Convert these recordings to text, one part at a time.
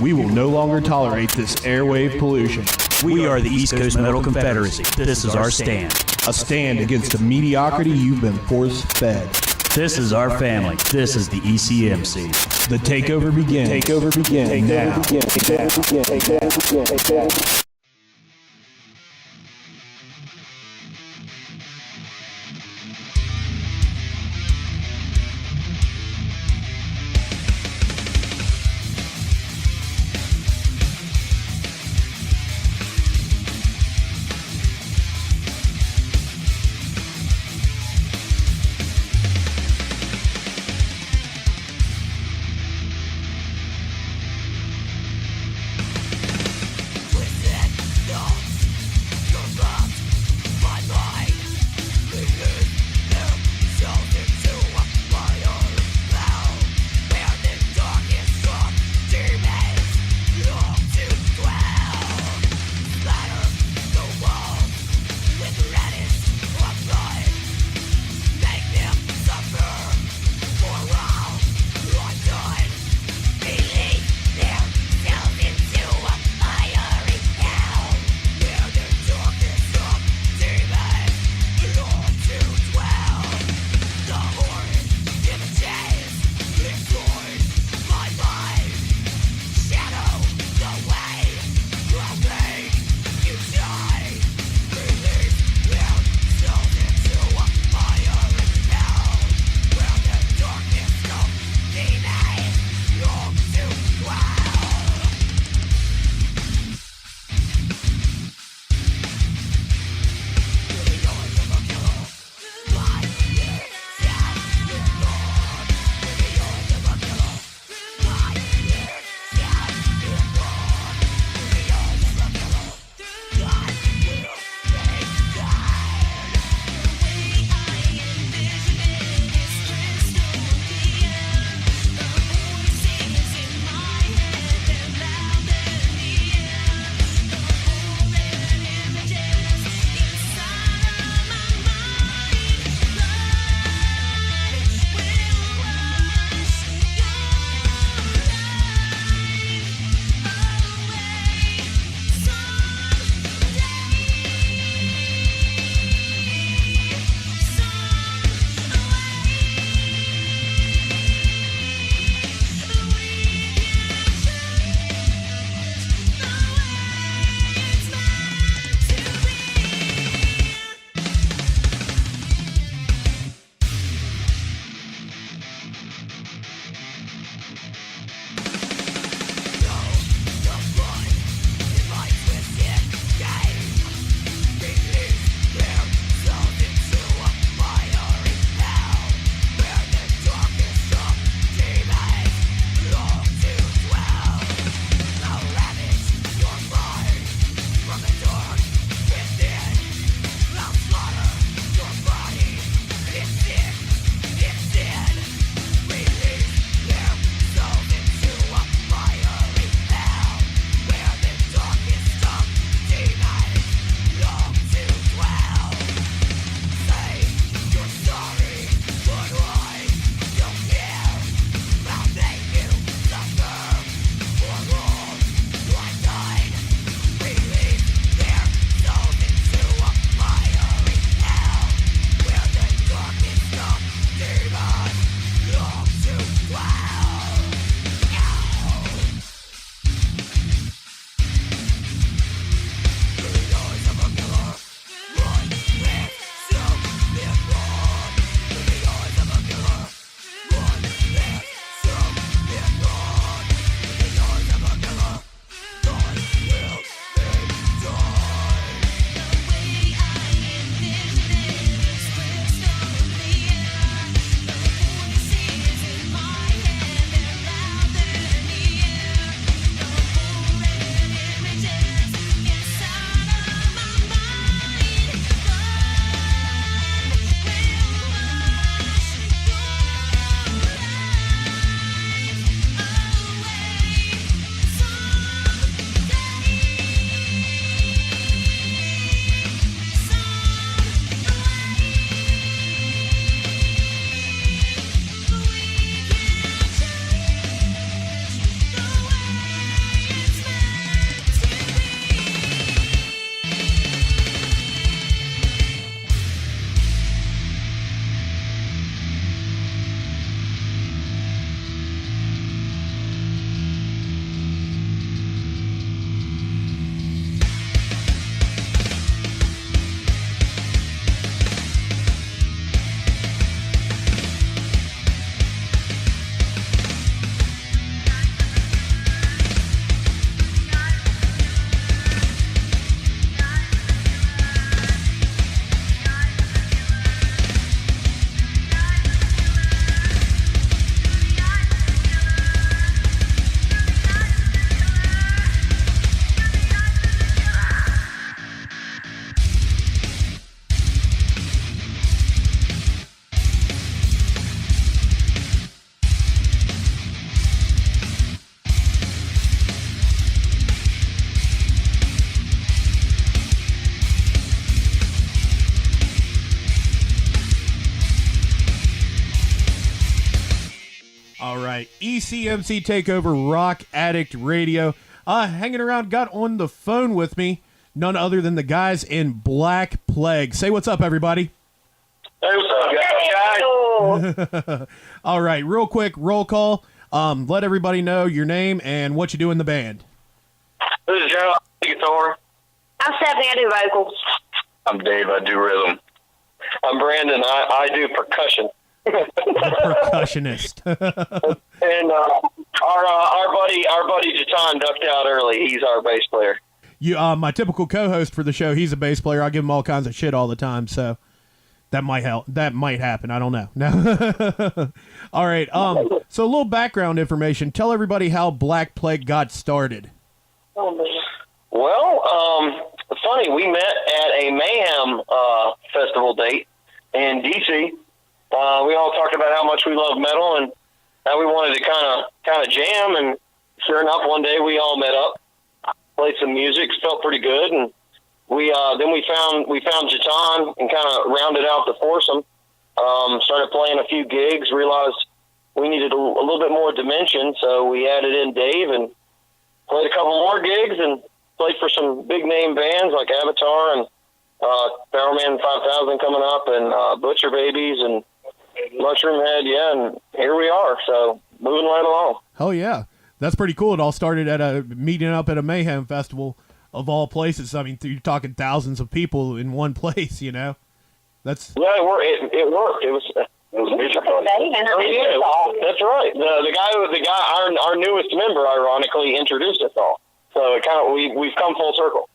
We will no longer tolerate this airwave pollution. We are the East Coast Metal Confederacy. This is our stand. A stand against the mediocrity you've been force-fed. This is our family. This is the ECMC. The takeover begins. Takeover begins now. Twisted All right, ECMC Takeover Rock Addict Radio. Hanging around, got on the phone with me, none other than the guys in Black Plague. Say what's up, everybody. Hey, what's up, guys? All right, real quick, roll call. Let everybody know your name and what you do in the band. This is Joe. I play guitar. I'm Stephanie. I do vocals. I'm Dave. I do rhythm. I'm Brandon. I do percussion. Percussionist. And our buddy Jatan ducked out early. He's our bass player. My typical co-host for the show, he's a bass player. I give him all kinds of shit all the time, so that might help. That might happen. I don't know. No. All right. So a little background information. Tell everybody how Black Plague got started. Well, funny. We met at a Mayhem festival date in DC. We all talked about how much we love metal and how we wanted to kind of jam. And sure enough, one day we all met up, played some music, felt pretty good, and we found Jatan and kind of rounded out the foursome. Started playing a few gigs, realized we needed a little bit more dimension, so we added in Dave and played a couple more gigs and played for some big name bands like Avatar and Barrelman 5000 coming up and Butcher Babies and Mushroom Head, and here we are, so moving right along. Oh, yeah. That's pretty cool. It all started at a meeting up at a Mayhem festival of all places. I mean, you're talking thousands of people in one place, you know? That's... Yeah, it worked. It was musical. Oh, yeah, that's right. The guy, our newest member, ironically, introduced us all. So it kind of we've come full circle.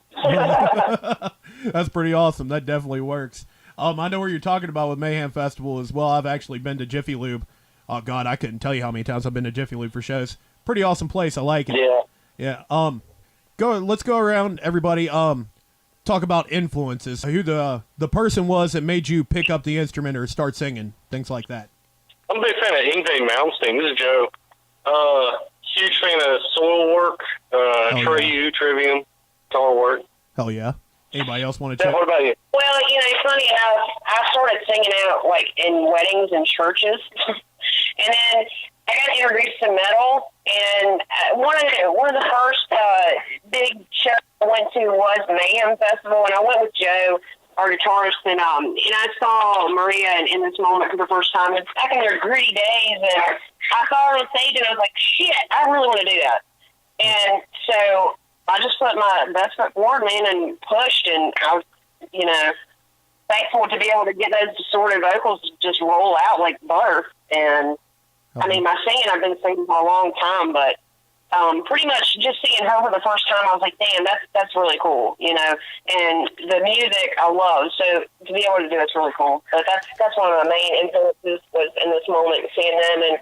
That's pretty awesome. That definitely works. I know where you're talking about with Mayhem Festival as well. I've actually been to Jiffy Lube. Oh God, I couldn't tell you how many times I've been to Jiffy Lube for shows. Pretty awesome place. I like it. Yeah. Yeah. Let's go around, everybody. Talk about influences. Who the person was that made you pick up the instrument or start singing, things like that. I'm a big fan of Yngwie Malmsteen. This is Joe. Huge fan of Soilwork, Treyu, Trivium, guitar work. Hell yeah. Anybody else want to Steph, check? what about you? Well, it's funny enough, I started singing out, like, in weddings and churches. And then I got introduced to metal, and one of the first big shows I went to was Mayhem Festival, and I went with Joe, our guitarist, and I saw Maria in this moment for the first time. It's back in their gritty days, and I saw her on stage, and I was like, shit, I really want to do that. And so I just put my best foot forward, man, and pushed, and I was, thankful to be able to get those distorted vocals just roll out like butter. And I mean, my singing, I've been singing for a long time, but pretty much just seeing her for the first time, I was like, damn, that's really cool, and the music I love. So to be able to do it's really cool. But that's one of the main influences was in this moment, seeing them, and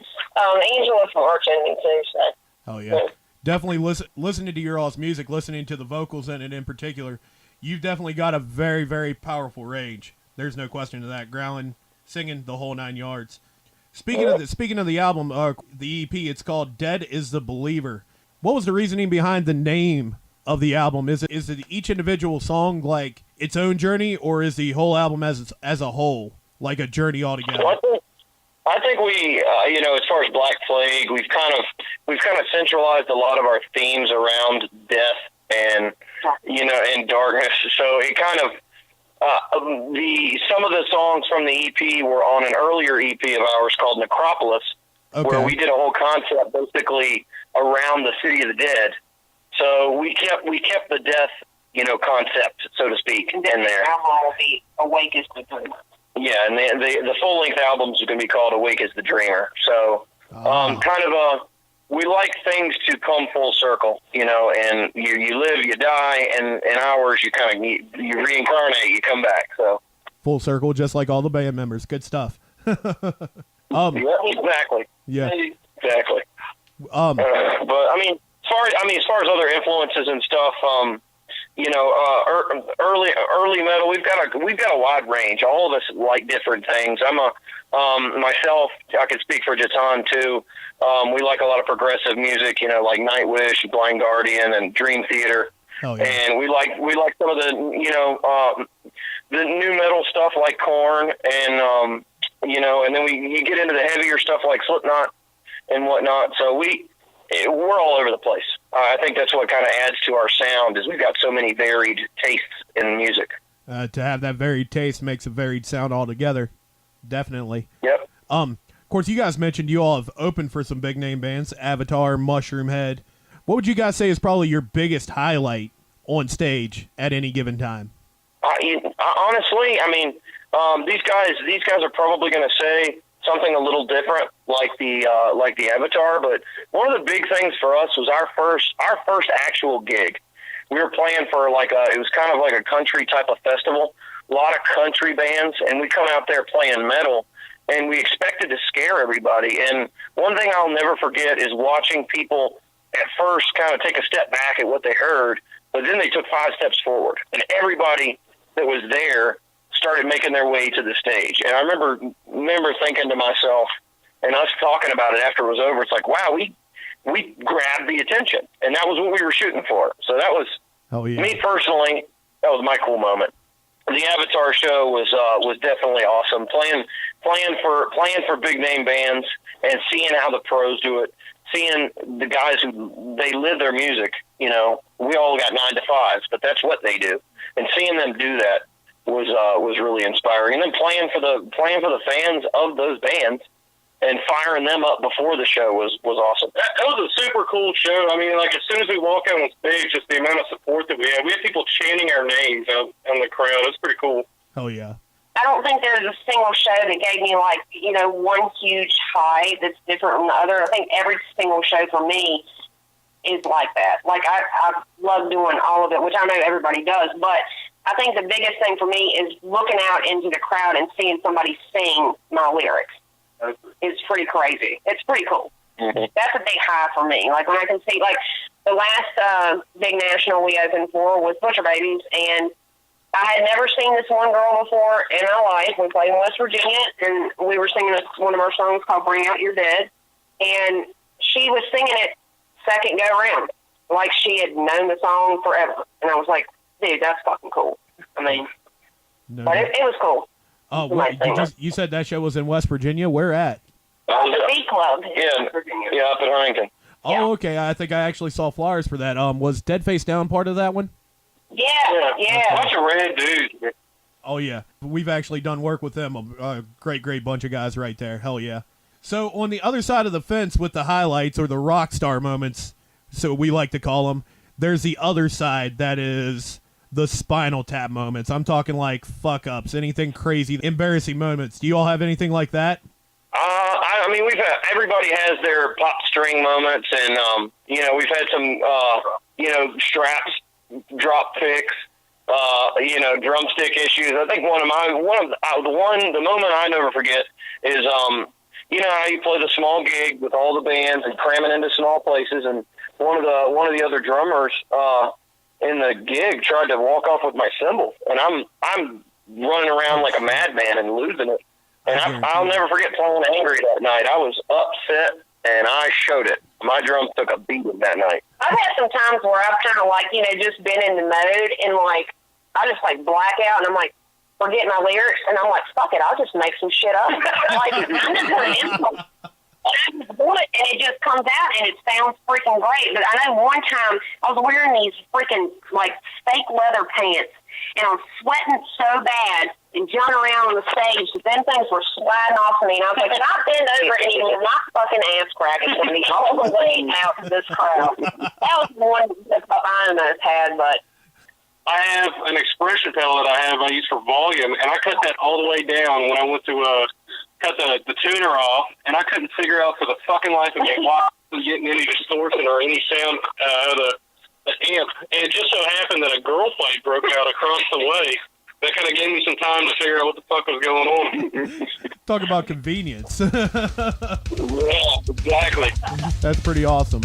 Angela from Arch Enemy too. So. Oh yeah. Definitely listening to your all's music, listening to the vocals in it in particular, you've definitely got a very, very powerful range. There's no question to that. Growling, singing, the whole 9 yards. Speaking of the album, the EP, it's called "Dead Is the Believer." What was the reasoning behind the name of the album? Is it each individual song like its own journey, or is the whole album as a whole like a journey altogether? I think we, as far as Black Plague, we've kind of centralized a lot of our themes around death and and darkness. So it kind of some of the songs from the EP were on an earlier EP of ours called Necropolis, where we did a whole concept basically around the city of the dead. So we kept the death, concept, so to speak, in there. Will be Awake is the Dreamer. Yeah, and the full length albums are going to be called Awake is the Dreamer. So we like things to come full circle, and you live, you die, and in ours you you reincarnate, you come back. So full circle, just like all the band members. Good stuff. Yeah, exactly. Yeah, exactly. But I mean, as far as other influences and stuff, early metal, we've got a wide range. All of us like different things. I'm myself, I can speak for Jatan too. We like a lot of progressive music, like Nightwish, Blind Guardian, and Dream Theater. Oh, yeah. And we like some of the the new metal stuff like Korn, and and then you get into the heavier stuff like Slipknot. and whatnot. So we're all over the place. I think that's what kind of adds to our sound is we've got so many varied tastes in music. To have that varied taste makes a varied sound altogether. Definitely. Yep. Of course, you guys mentioned you all have opened for some big name bands, Avatar, Mushroom Head. What would you guys say is probably your biggest highlight on stage at any given time? Honestly, I mean, these guys are probably going to say something a little different, like the Avatar. But one of the big things for us was our first actual gig. We were playing for it was kind of like a country type of festival, a lot of country bands, and we come out there playing metal, and we expected to scare everybody. And one thing I'll never forget is watching people at first kind of take a step back at what they heard, but then they took 5 steps forward, and everybody that was there started making their way to the stage. And I remember thinking to myself, and us talking about it after it was over, it's like, wow, we grabbed the attention, and that was what we were shooting for. So that was, me personally, that was my cool moment. The Avatar show was definitely awesome. Playing for big name bands and seeing how the pros do it, seeing the guys who they live their music. You know, we all got 9 to 5s, but that's what they do, and seeing them do that was really inspiring. And then playing for the fans of those bands and firing them up before the show was awesome. That was a super cool show. I mean, like, as soon as we walk out on stage, just the amount of support that we had people chanting our names out in the crowd. It was pretty cool. Oh, yeah. I don't think there's a single show that gave me, one huge high that's different from the other. I think every single show for me is like that. Like, I love doing all of it, which I know everybody does, but I think the biggest thing for me is looking out into the crowd and seeing somebody sing my lyrics. It's pretty crazy. It's pretty cool. Mm-hmm. That's a big high for me. Like, when I can see, like, the last big national we opened for was Butcher Babies, and I had never seen this one girl before in my life. We played in West Virginia, and we were singing one of our songs called Bring Out Your Dead, and she was singing it second go around, like she had known the song forever. And I was like, dude, that's fucking cool. I mean, but it was cool. Oh, you said that show was in West Virginia? Where at? The B Club in Yeah, West Virginia. yeah, up in Huntington. Oh, Yeah. okay. I think I actually saw flyers for that. Was Dead Face Down part of that one? Yeah. Bunch of red dudes. Oh, yeah. We've actually done work with them. A great bunch of guys right there. Hell yeah. So on the other side of the fence with the highlights or the rock star moments, so we like to call them, there's the other side that is the Spinal Tap moments. I'm talking like fuck-ups, anything crazy, embarrassing moments. Do you all have anything like that? I mean, everybody has their pop string moments, and we've had some straps drop picks, drumstick issues. I think the moment I never forget is how you play the small gig with all the bands and cramming into small places, and one of the other drummers in the gig tried to walk off with my cymbals, and I'm running around like a madman and losing it. And I'll never forget playing angry that night. I was upset, and I showed it. My drums took a beating that night. I've had some times where I've kind of just been in the mode, and I just black out, and I'm forgetting my lyrics, and I'm like, fuck it, I'll just make some shit up. I'm just going to insult. And it just comes out, and it sounds freaking great. But I know one time I was wearing these freaking fake leather pants, and I was sweating so bad and jumping around on the stage that then things were sliding off of me. And I was like, can I bend over and even my fucking ass crack is going to be all the way out to this crowd? That was one that I almost had, but I have an expression pedal that I use for volume, and I cut that all the way down when I went to cut the tuner off, and I couldn't figure out for the fucking life of me why I wasn't getting any distortion or any sound out of the amp. And it just so happened that a girl fight broke out across the way. That kind of gave me some time to figure out what the fuck was going on. Talk about convenience. Yeah, exactly. That's pretty awesome.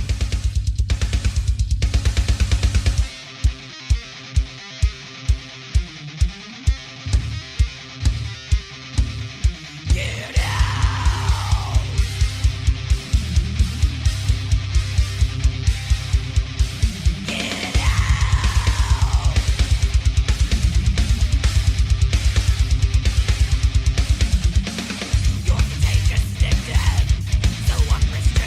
You're contagious, addicted, so unrestricted.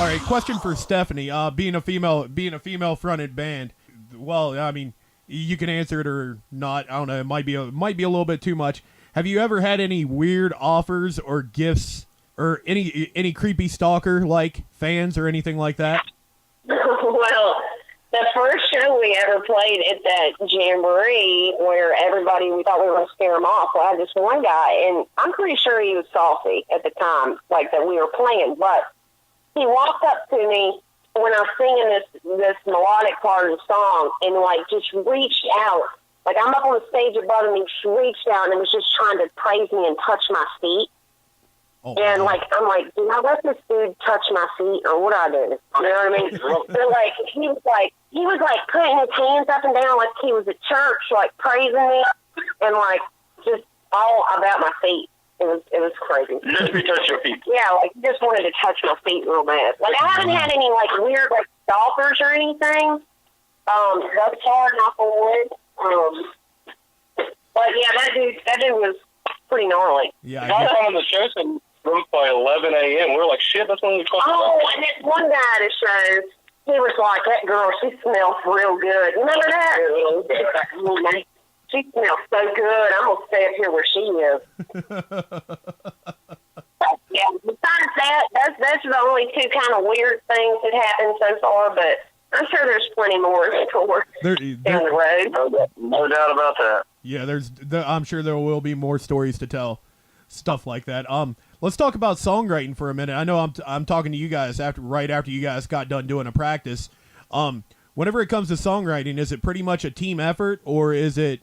All right, question for Stephanie. Being a female fronted band, well, I mean, you can answer it or not. I don't know. It might be a little bit too much. Have you ever had any weird offers or gifts or any creepy stalker like fans or anything like that? Well, the first show we ever played at that jamboree where we thought we were going to scare him off. So I had this one guy, and I'm pretty sure he was saucy at the time, like that we were playing, but he walked up to me when I was singing this melodic part of the song and, like, just reached out. Like, I'm up on the stage above him, and he reached out and was just trying to praise me and touch my feet. Oh, and, like, I'm like, do I let this dude touch my feet or what do I do? You know what I mean? So, like, he was putting his hands up and down like he was at church, like, praising me and, like, just all about my feet. It was crazy. Just be touch your feet. Yeah, like, just wanted to touch my feet real bad. Like, I haven't had any, like, weird, like, stalkers or anything. Thus far, knock on wood. But, yeah, that dude was pretty gnarly. Yeah, Last time on the show said broke by 11 a.m. We were like, shit, that's when we fucking And this one guy at the show, he was like, that girl, she smells real good. You remember that? She smells so good. I'm going to stay up here where she is. Yeah, besides that, that's the only two kind of weird things that happened so far, but I'm sure there's plenty more down the road. No doubt about that. Yeah, I'm sure there will be more stories to tell, stuff like that. Let's talk about songwriting for a minute. I know I'm talking to you guys right after you guys got done doing a practice. Whenever it comes to songwriting, is it pretty much a team effort, or is it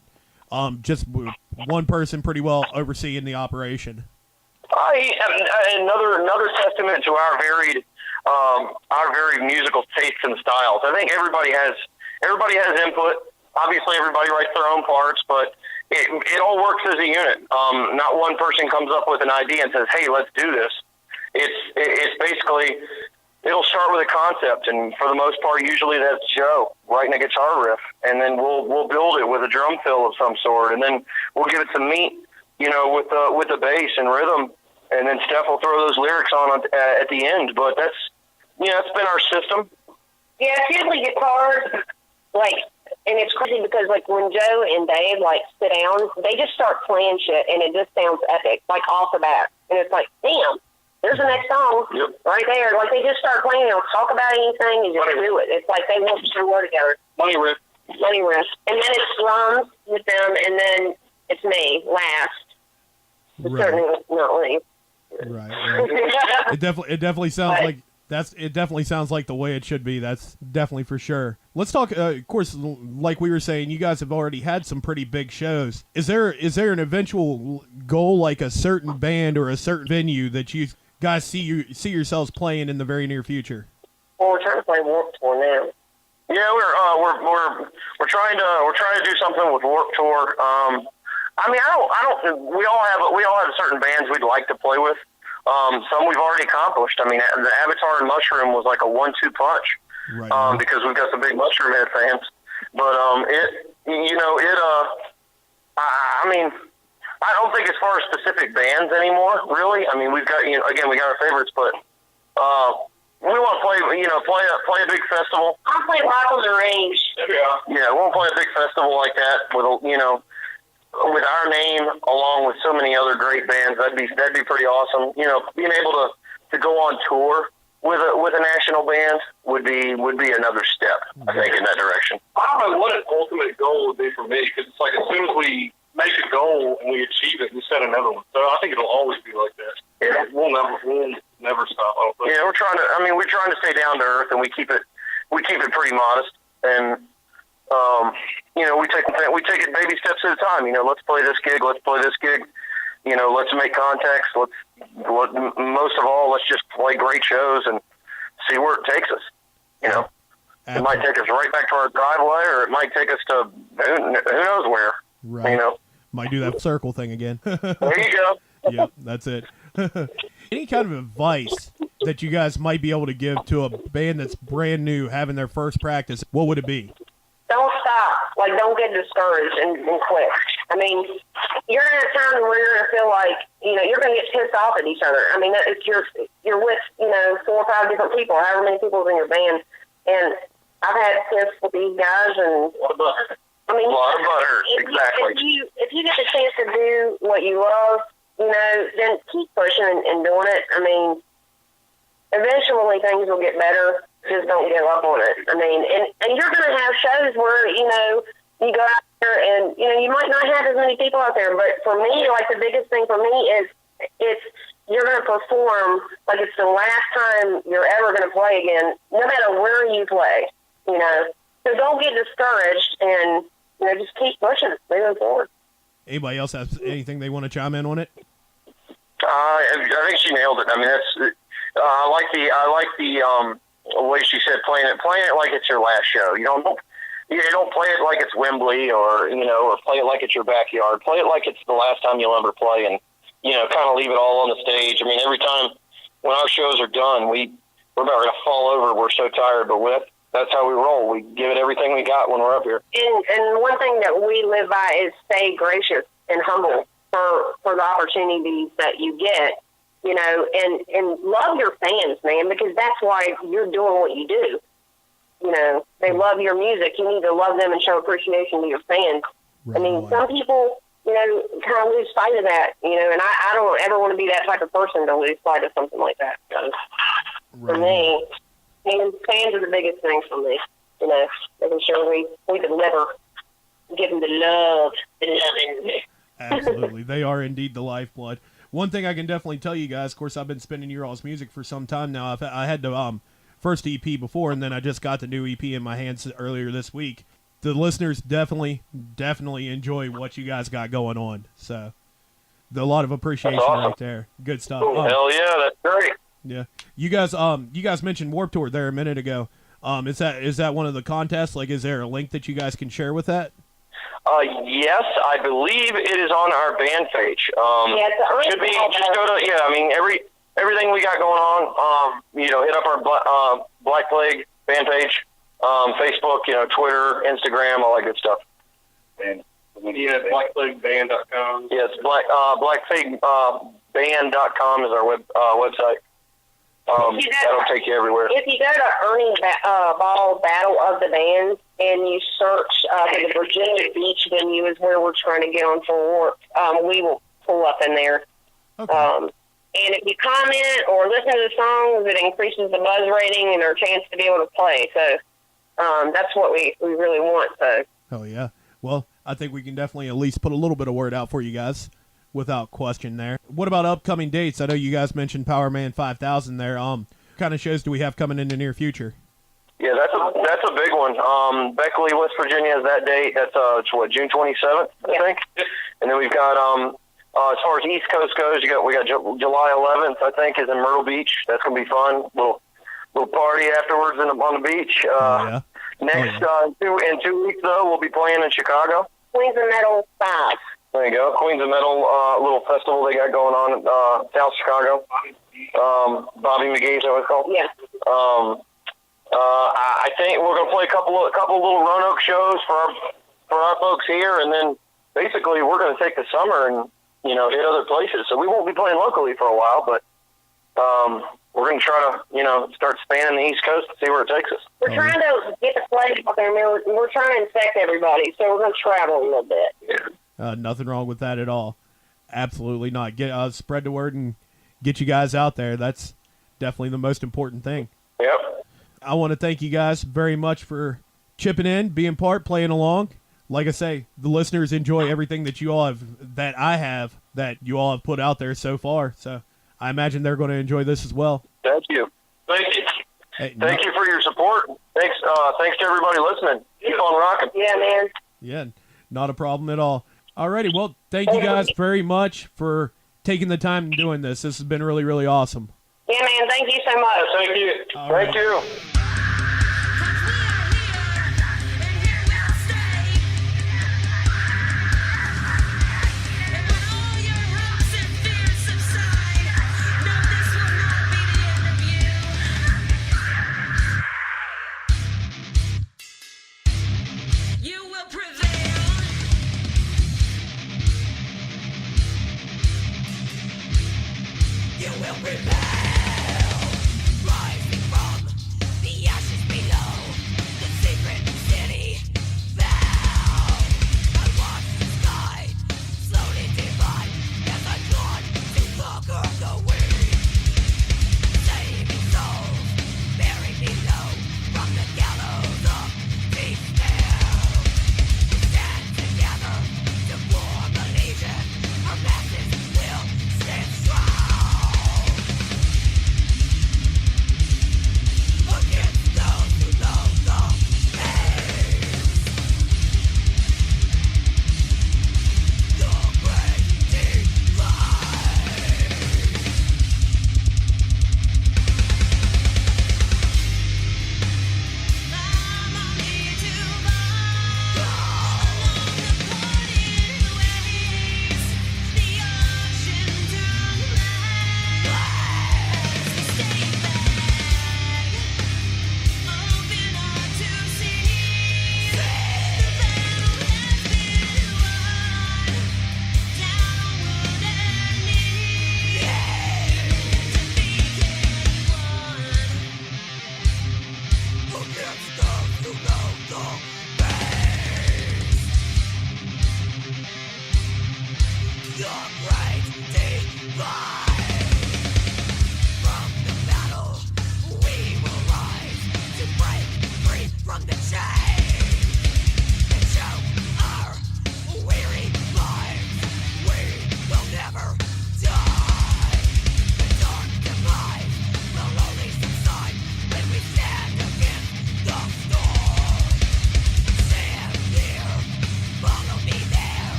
just one person pretty well overseeing the operation? Another testament to our varied musical tastes and styles. I think everybody has input. Obviously, everybody writes their own parts, but it all works as a unit. Not one person comes up with an idea and says, "Hey, let's do this." It's basically, it'll start with a concept, and for the most part, usually that's Joe writing a guitar riff, and then we'll build it with a drum fill of some sort, and then we'll give it some meat, with the bass and rhythm, and then Steph will throw those lyrics on at the end. But that's been our system. Yeah, it's usually guitars, like. And it's crazy because, like, when Joe and Dave, like, sit down, they just start playing shit, and it just sounds epic, like, off the bat. And it's like, damn, there's the next song right there. Like, they just start playing, they don't talk about anything, and just do it. It's like they want to work together. Money riff. And then it's drums with them, and then it's me last. Right. Certainly not least. Right. It definitely sounds like it definitely sounds like the way it should be. That's definitely for sure. Let's talk. Of course, like we were saying, you guys have already had some pretty big shows. Is there an eventual goal, like a certain band or a certain venue that you guys see yourselves playing in the very near future? Well, we're trying to play Warped Tour now. Yeah, we're trying to do something with Warped Tour. I mean, I don't. We all have certain bands we'd like to play with. Some we've already accomplished. I mean, the Avatar and Mushroom was like a 1-2 punch, right, because we've got some big Mushroom Head fans. But I mean, I don't think as far as specific bands anymore, really. I mean, we've got, again, we got our favorites, but we want to play a big festival. I'll play Rock on the Range. Yeah, we want to play a big festival like that with our name along with so many other great bands. That'd be pretty awesome. Being able to go on tour with a national band would be another step, I think, in that direction. I don't know what an ultimate goal would be for me, because it's like as soon as we make a goal and we achieve it, we set another one. So I think it'll always be like that. Yeah. We'll never stop. I don't think. Yeah, we're trying to stay down to earth, and we keep it pretty modest, and we take it baby steps at a time. Let's play this gig. Let's play this gig. Let's make contacts. Most of all, let's just play great shows and see where it takes us. It might take us right back to our driveway, or it might take us to who knows where. Right. Might do that circle thing again. There you go. Yeah, that's it. Any kind of advice that you guys might be able to give to a band that's brand new, having their first practice, what would it be? Don't stop. Like, don't get discouraged and quit. I mean, you're in a time where you're going to feel like, you're going to get pissed off at each other. I mean, it's you're with, 4 or 5 different people, however many people are in your band. And I've had tiffs with these guys, and I mean, exactly. If you get the chance to do what you love, then keep pushing and doing it. I mean, eventually things will get better. Just don't give up on it. I mean, and you're going to have shows where, you go out there and, you might not have as many people out there. But for me, like, the biggest thing for me is you're going to perform like it's the last time you're ever going to play again, no matter where you play, So don't get discouraged and, just keep pushing, moving forward. Anybody else have anything they want to chime in on it? I think she nailed it. I mean, that's I like the way she said playing it like it's your last show. You don't play it like it's Wembley or play it like it's your backyard. Play it like it's the last time you'll ever play, and kind of leave it all on the stage. I mean, every time when our shows are done, we're about ready to fall over. We're so tired, but that's how we roll. We give it everything we got when we're up here. And one thing that we live by is stay gracious and humble for the opportunities that you get, and love your fans, man, because that's why you're doing what you do. They love your music. You need to love them and show appreciation to your fans. Right. I mean, some people, kind of lose sight of that, and I don't ever want to be that type of person to lose sight of something like that. Right. For me, fans are the biggest thing for me, making sure we deliver, give them the love, Absolutely. They are indeed the lifeblood. One thing I can definitely tell you guys, of course, I've been spinning your all's music for some time now. I had the first EP before, and then I just got the new EP in my hands earlier this week. The listeners definitely enjoy what you guys got going on. So, a lot of appreciation right there. Good stuff. Hell yeah, that's great. Yeah. You guys mentioned Warped Tour there a minute ago. Is that one of the contests? Like, is there a link that you guys can share with that? Yes, I believe it is on our band page. Should be just go to I mean everything we got going on. Hit up our Black Plague band page, Facebook, Twitter, Instagram, all that good stuff. And blackplagueband.com. Yes, blackplagueband.com is our website. That'll take you everywhere. If you go to Ernie Ball Battle of the Bands and you search the Virginia Beach venue is where we're trying to get on for work, we will pull up in there. Okay. And if you comment or listen to the songs, it increases the buzz rating and our chance to be able to play. So that's what we really want. So. Hell yeah. Well, I think we can definitely at least put a little bit of word out for you guys. Without question there. What about upcoming dates? I know you guys mentioned Power Man 5000 there. What kind of shows do we have coming in the near future? Yeah, that's a big one. Beckley, West Virginia is that date. That's June 27th, I think. And then we've got as far as East Coast goes, we got July 11th, I think, is in Myrtle Beach. That's gonna be fun. Little party afterwards on the beach. Yeah. Next in 2 weeks though, we'll be playing in Chicago. Queens of Metal 5. There you go. Queens of Metal, little festival they got going on in South Chicago. Bobby McGee's, that was called. Yeah. I think we're gonna play a couple little Roanoke shows for our folks here, and then basically we're gonna take the summer and hit other places. So we won't be playing locally for a while, but we're gonna try to start spanning the East Coast and see where it takes us. We're trying to get the play out there. We're trying to infect everybody, so we're gonna travel a little bit. Yeah. Nothing wrong with that at all. Absolutely not. Get spread the word and get you guys out there. That's definitely the most important thing. Yep. I want to thank you guys very much for chipping in, being part, playing along. Like I say, the listeners enjoy everything that you all have, that you all have put out there so far. So I imagine they're going to enjoy this as well. Thank you. Thank you. Hey, thank you for your support. Thanks to everybody listening. Keep on rocking. Yeah, man. Yeah, not a problem at all. Alrighty, well, thank you guys very much for taking the time and doing this. This has been really, really awesome. Yeah, man, thank you so much. Thank you. Thank you.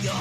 Your